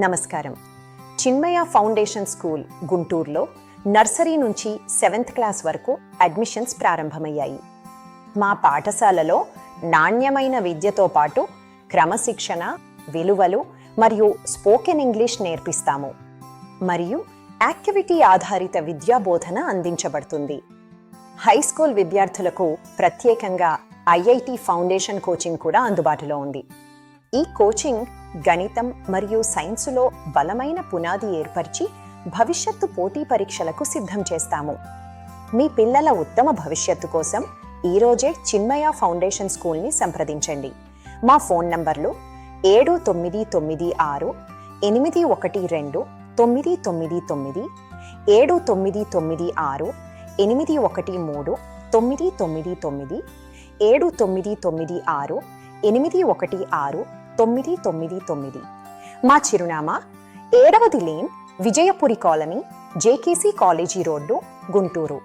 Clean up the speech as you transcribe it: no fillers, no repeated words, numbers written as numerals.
నమస్కారం. చిన్మయ foundation school గుంటూరులో nursery నుంచి 7th క్లాస్ వరకు అడ్మిషన్స్ ప్రారంభమయ్యాయి. మా పాఠశాలలో నాణ్యమైన విద్యతో పాటు క్రమశిక్షణ, విలువలు మరియు స్పోకెన్ ఇంగ్లీష్ నేర్పిస్తాము మరియు యాక్టివిటీ ఆధారిత విద్యా బోధన అందించబడుతుంది. హై స్కూల్ విద్యార్థులకు ప్రత్యేకంగా ఐఐటి ఫౌండేషన్ కోచింగ్ కూడా అందుబాటులో ఉంది. ఈ కోచింగ్ గణితం మరియు సైన్సులో బలమైన పునాది ఏర్పరిచి భవిష్యత్తు పోటీ పరీక్షలకు సిద్ధం చేస్తాము. మీ పిల్లల ఉత్తమ భవిష్యత్తు కోసం ఈరోజే చిన్మయ ఫౌండేషన్ స్కూల్ని సంప్రదించండి. మా ఫోన్ నంబర్లు 7996 812 999, 7996 813 999, 7996 816 999. మా చిరునామా 7వ lane, Vijayapuri colony, JKC college road, Guntur.